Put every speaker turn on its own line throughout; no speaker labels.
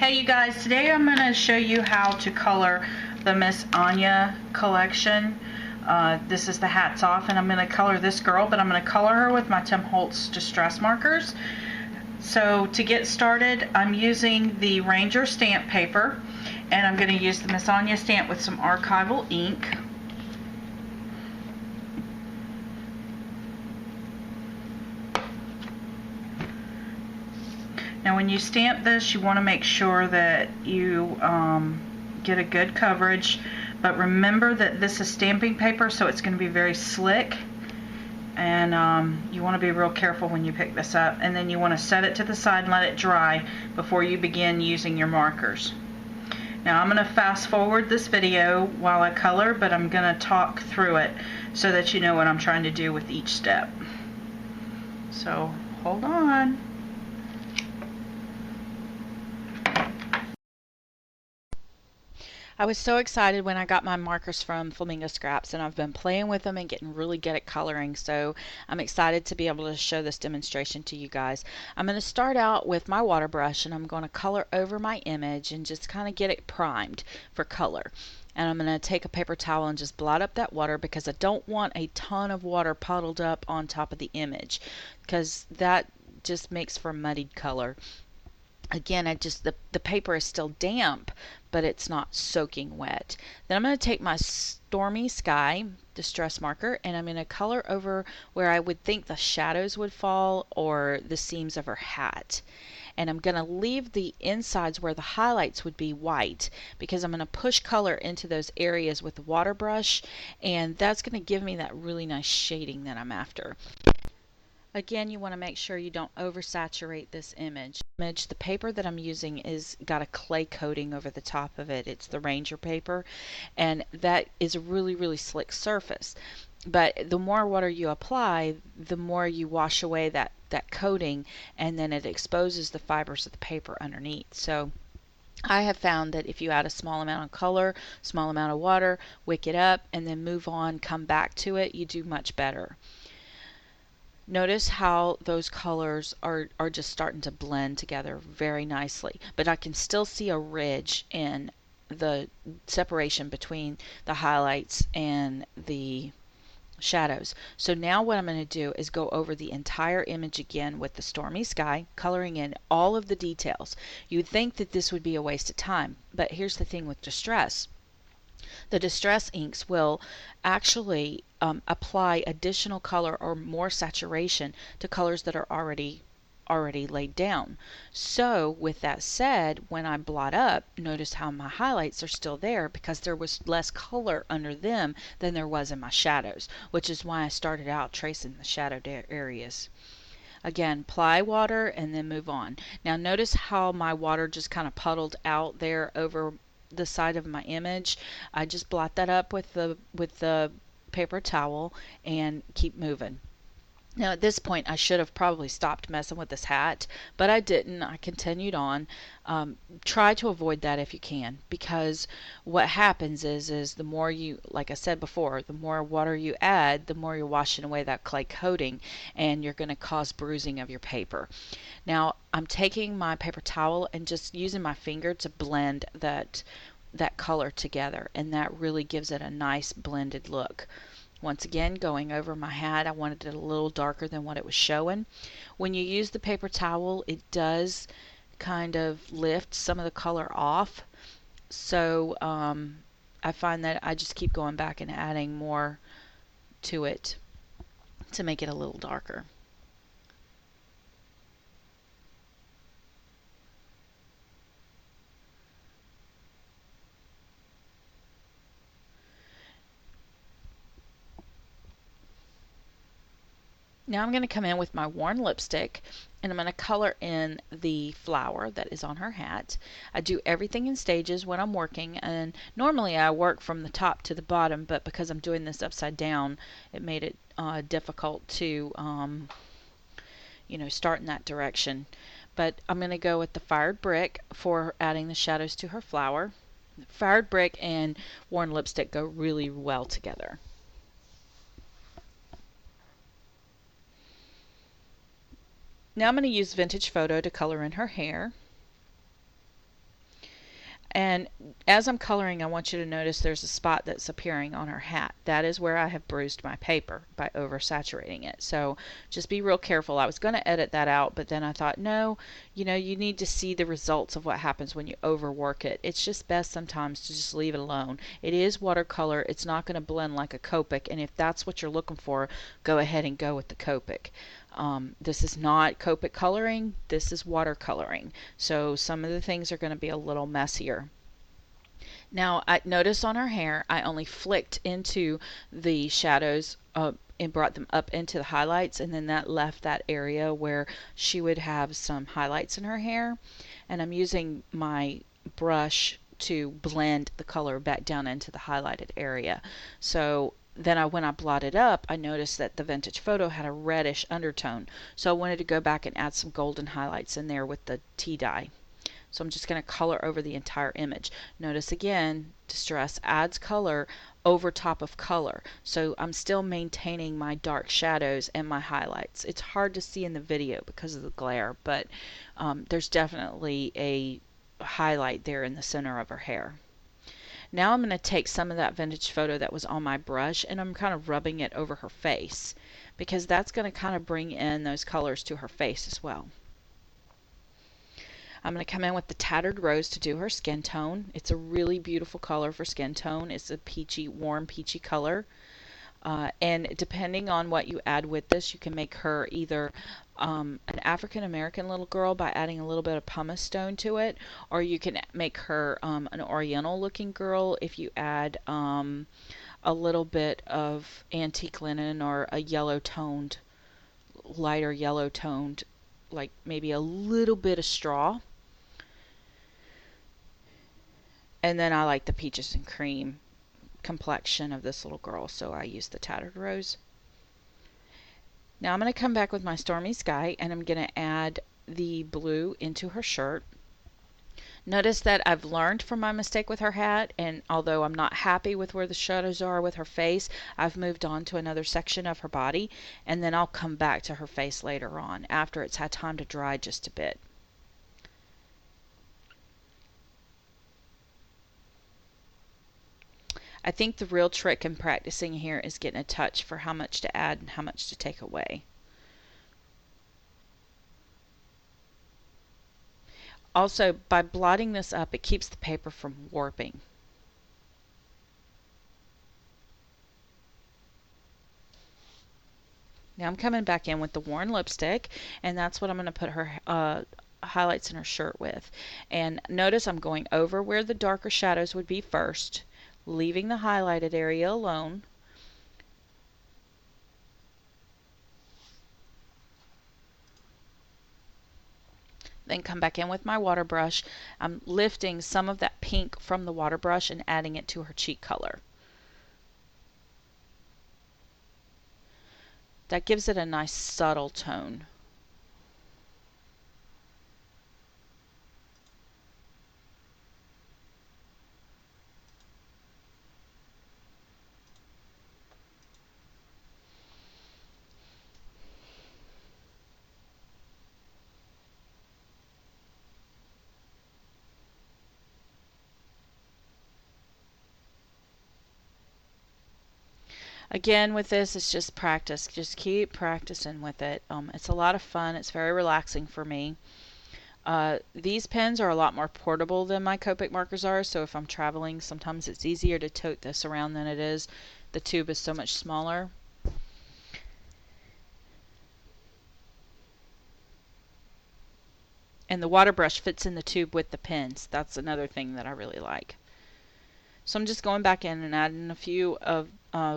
Hey you guys, today I'm going to show you how to color the Miss Anya collection. This is the Hats Off, and I'm going to color this girl, but I'm going to color her with my Tim Holtz Distress markers. So to get started, I'm using the Ranger stamp paper, and I'm going to use the Miss Anya stamp with some archival ink. Now when you stamp this, you want to make sure that you get a good coverage, but remember that this is stamping paper, so it's going to be very slick, and you want to be real careful when you pick this up, and then you want to set it to the side and let it dry before you begin using your markers. Now I'm going to fast forward this video while I color, but I'm going to talk through it so that you know what I'm trying to do with each step. So hold on.
I was so excited when I got my markers from Flamingo Scraps, and I've been playing with them and getting really good at coloring, so I'm excited to be able to show this demonstration to you guys. I'm going to start out with my water brush, and I'm going to color over my image and just kind of get it primed for color. And I'm going to take a paper towel and just blot up that water, because I don't want a ton of water puddled up on top of the image, because that just makes for muddied color. Again, the paper is still damp, but it's not soaking wet. Then I'm going to take my Stormy Sky distress marker, and I'm going to color over where I would think the shadows would fall, or the seams of her hat. And I'm going to leave the insides where the highlights would be white, because I'm going to push color into those areas with the water brush, and that's going to give me that really nice shading that I'm after. Again, you want to make sure you don't oversaturate this image. The paper that I'm using is got a clay coating over the top of it. It's the Ranger paper, and that is a really slick surface. But the more water you apply, the more you wash away that coating, and then it exposes the fibers of the paper underneath. So I have found that if you add a small amount of color, small amount of water, wick it up, and then move on, come back to it, you do much better. Notice how those colors are just starting to blend together very nicely, but I can still see a ridge in the separation between the highlights and the shadows. So now what I'm going to do is go over the entire image again with the Stormy Sky, coloring in all of the details. You'd think that this would be a waste of time, but here's the thing with distress. The distress inks will actually apply additional color or more saturation to colors that are already laid down. So with that said, when I blot up, notice how my highlights are still there, because there was less color under them than there was in my shadows, which is why I started out tracing the shadowed areas. Again, apply water and then move on. Now notice how my water just kind of puddled out there over the side of my image. I just blot that up with the paper towel and keep moving. Now at this point I should have probably stopped messing with this hat, but I didn't. I continued on. Try to avoid that if you can, because what happens is the more you, like I said before, the more water you add, the more you're washing away that clay coating, and you're going to cause bruising of your paper. Now I'm taking my paper towel and just using my finger to blend that color together, and that really gives it a nice blended look. Once again, going over my hat, I wanted it a little darker than what it was showing. When you use the paper towel, it does kind of lift some of the color off. So I find that I just keep going back and adding more to it to make it a little darker. Now I'm going to come in with my worn lipstick, and I'm going to color in the flower that is on her hat. I do everything in stages when I'm working, and normally I work from the top to the bottom, but because I'm doing this upside down, it made it difficult to start in that direction. But I'm going to go with the fired brick for adding the shadows to her flower. Fired brick and worn lipstick go really well together. Now I'm going to use Vintage Photo to color in her hair. And as I'm coloring, I want you to notice there's a spot that's appearing on her hat. That is where I have bruised my paper by oversaturating it. So just be real careful. I was going to edit that out, but then I thought, no, you need to see the results of what happens when you overwork it. It's just best sometimes to just leave it alone. It is watercolor. It's not going to blend like a Copic, and if that's what you're looking for, go ahead and go with the Copic. This is not Copic coloring, this is watercoloring. So some of the things are going to be a little messier. Now, I notice on her hair, I only flicked into the shadows and brought them up into the highlights, and then that left that area where she would have some highlights in her hair. And I'm using my brush to blend the color back down into the highlighted area. So then when I blotted up, I noticed that the vintage photo had a reddish undertone. So I wanted to go back and add some golden highlights in there with the tea dye. So I'm just going to color over the entire image. Notice again, Distress adds color over top of color. So I'm still maintaining my dark shadows and my highlights. It's hard to see in the video because of the glare, but there's definitely a highlight there in the center of her hair. Now I'm going to take some of that vintage photo that was on my brush and I'm kind of rubbing it over her face because that's going to kind of bring in those colors to her face as well. I'm going to come in with the Tattered Rose to do her skin tone. It's a really beautiful color for skin tone. It's a peachy, warm peachy color. And depending on what you add with this, you can make her either an African American little girl by adding a little bit of pumice stone to it, or you can make her an Oriental looking girl if you add a little bit of antique linen or a yellow toned, lighter yellow toned, like maybe a little bit of straw. And then I like the peaches and cream complexion of this little girl, so I use the Tattered Rose. Now I'm going to come back with my Stormy Sky and I'm going to add the blue into her shirt. Notice that I've learned from my mistake with her hat, and although I'm not happy with where the shadows are with her face, I've moved on to another section of her body, and then I'll come back to her face later on after it's had time to dry just a bit. I think the real trick in practicing here is getting a touch for how much to add and how much to take away. Also, by blotting this up, it keeps the paper from warping. Now I'm coming back in with the worn lipstick, and that's what I'm going to put her highlights in her shirt with. And notice I'm going over where the darker shadows would be first, leaving the highlighted area alone. Then come back in with my water brush. I'm lifting some of that pink from the water brush and adding it to her cheek color. That gives it a nice subtle tone. Again, with this, it's just practice. Just keep practicing with it. It's a lot of fun. It's very relaxing for me. These pens are a lot more portable than my Copic markers are, so if I'm traveling, sometimes it's easier to tote this around than it is. The tube is so much smaller. And the water brush fits in the tube with the pens. That's another thing that I really like. So I'm just going back in and adding a few of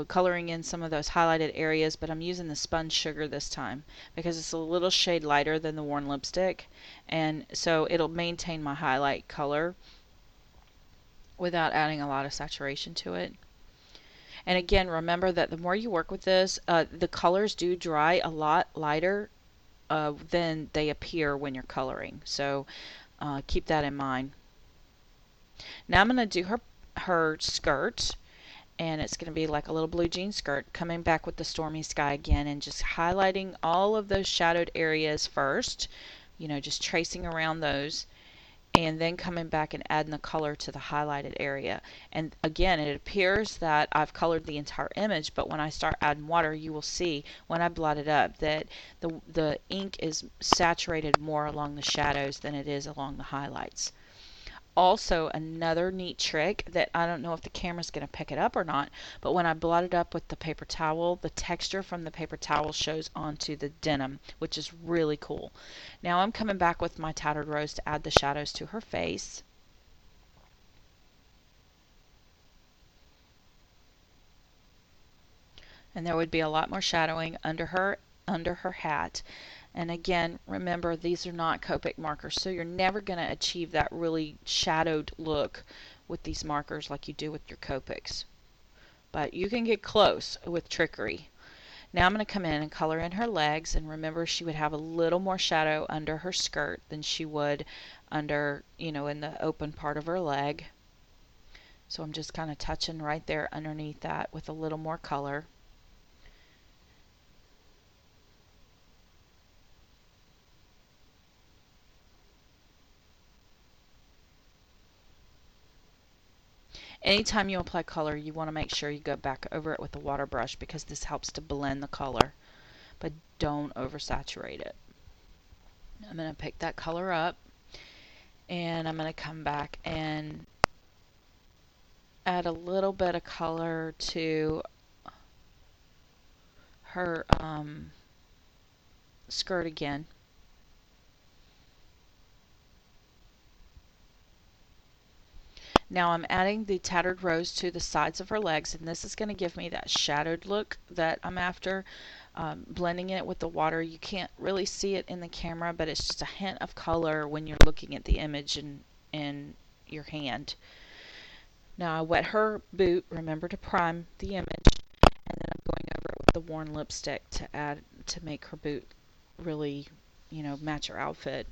coloring in some of those highlighted areas, but I'm using the sponge sugar this time because it's a little shade lighter than the worn lipstick, and so it'll maintain my highlight color without adding a lot of saturation to it. And again, remember that the more you work with this, the colors do dry a lot lighter than they appear when you're coloring, so keep that in mind. Now I'm going to do her skirt, and it's going to be like a little blue jean skirt, coming back with the Stormy Sky again and just highlighting all of those shadowed areas first, just tracing around those, and then coming back and adding the color to the highlighted area. And again, it appears that I've colored the entire image, but when I start adding water, you will see when I blot it up that the ink is saturated more along the shadows than it is along the highlights. Also, another neat trick that I don't know if the camera's going to pick it up or not, but when I blot it up with the paper towel, the texture from the paper towel shows onto the denim, which is really cool. Now I'm coming back with my Tattered Rose to add the shadows to her face. And there would be a lot more shadowing under her hat. And again, remember, these are not Copic markers, so you're never going to achieve that really shadowed look with these markers like you do with your Copics. But you can get close with trickery. Now I'm going to come in and color in her legs, and remember, she would have a little more shadow under her skirt than she would under, in the open part of her leg. So I'm just kind of touching right there underneath that with a little more color. Anytime you apply color, you want to make sure you go back over it with a water brush because this helps to blend the color, but don't oversaturate it. I'm going to pick that color up, and I'm going to come back and add a little bit of color to her skirt again. Now I'm adding the Tattered Rose to the sides of her legs, and this is going to give me that shadowed look that I'm after. Blending it with the water, you can't really see it in the camera, but it's just a hint of color when you're looking at the image in your hand. Now I wet her boot. Remember to prime the image, and then I'm going over it with the worn lipstick to make her boot really, match her outfit.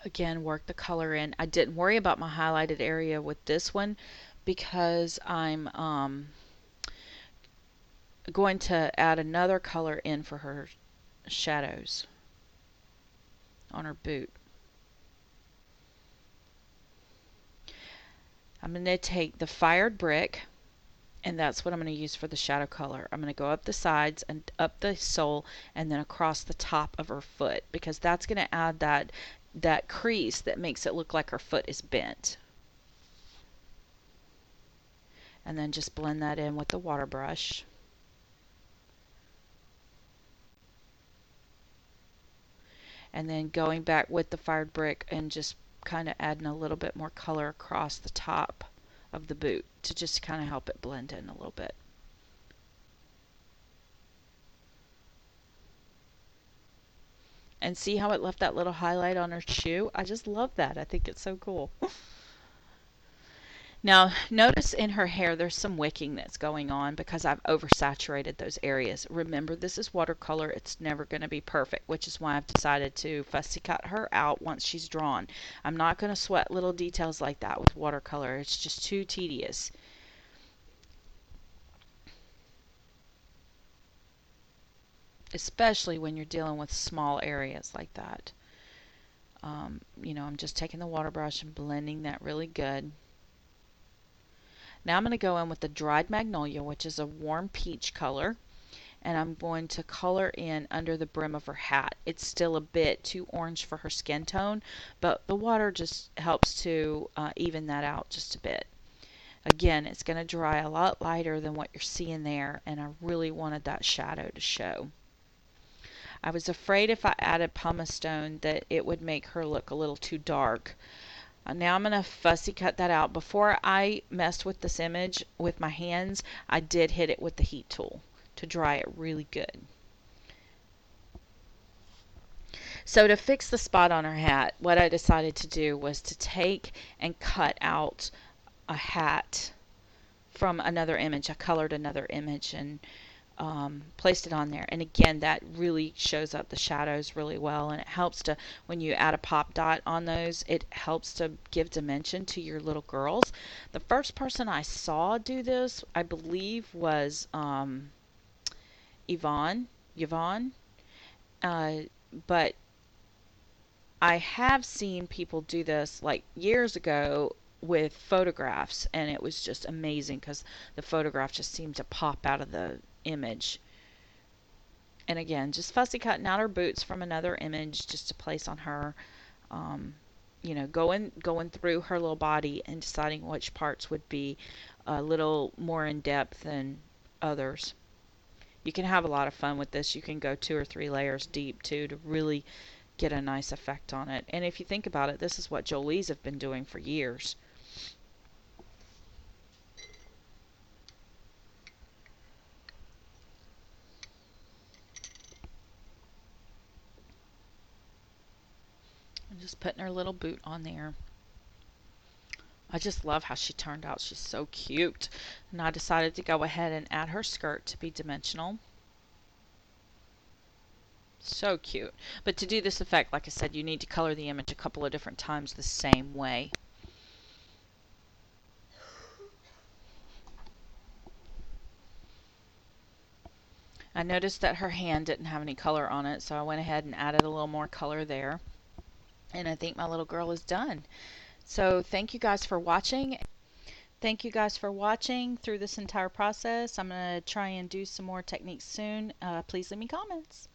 Again, work the color in. I didn't worry about my highlighted area with this one because I'm going to add another color in for her shadows on her boot. I'm going to take the fired brick, and that's what I'm going to use for the shadow color. I'm going to go up the sides and up the sole and then across the top of her foot because that's going to add that crease that makes it look like her foot is bent. And then just blend that in with the water brush. And then going back with the fired brick and just kind of adding a little bit more color across the top of the boot to just kind of help it blend in a little bit. And see how it left that little highlight on her shoe? I just love that. I think it's so cool. Now, notice in her hair there's some wicking that's going on because I've oversaturated those areas. Remember, this is watercolor. It's never going to be perfect, which is why I've decided to fussy cut her out once she's drawn. I'm not going to sweat little details like that with watercolor. It's just too tedious. Especially when you're dealing with small areas like that. I'm just taking the water brush and blending that really good. Now I'm going to go in with the dried magnolia, which is a warm peach color, and I'm going to color in under the brim of her hat. It's still a bit too orange for her skin tone, but the water just helps to even that out just a bit. Again, it's going to dry a lot lighter than what you're seeing there, and I really wanted that shadow to show. I was afraid if I added pumice stone that it would make her look a little too dark. Now I'm going to fussy cut that out. Before I messed with this image with my hands, I did hit it with the heat tool to dry it really good. So to fix the spot on her hat, what I decided to do was to take and cut out a hat from another image. I colored another image and placed it on there, and again that really shows up the shadows really well, and it helps to, when you add a pop dot on those, it helps to give dimension to your little girls. The first person I saw do this, I believe, was Yvonne, but I have seen people do this like years ago with photographs, and it was just amazing because the photograph just seemed to pop out of the image. And again, just fussy cutting out her boots from another image just to place on her. Um, going through her little body and deciding which parts would be a little more in depth than others. You can have a lot of fun with this. You can go 2 or 3 layers deep too to really get a nice effect on it. And if you think about it, this is what Jolie's have been doing for years. I'm just putting her little boot on there. I just love how she turned out. She's so cute. And I decided to go ahead and add her skirt to be dimensional. So cute. But to do this effect, like I said, you need to color the image a couple of different times the same way. I noticed that her hand didn't have any color on it, so I went ahead and added a little more color there. And I think my little girl is done. So thank you guys for watching. Thank you guys for watching through this entire process. I'm going to try and do some more techniques soon. Please leave me comments.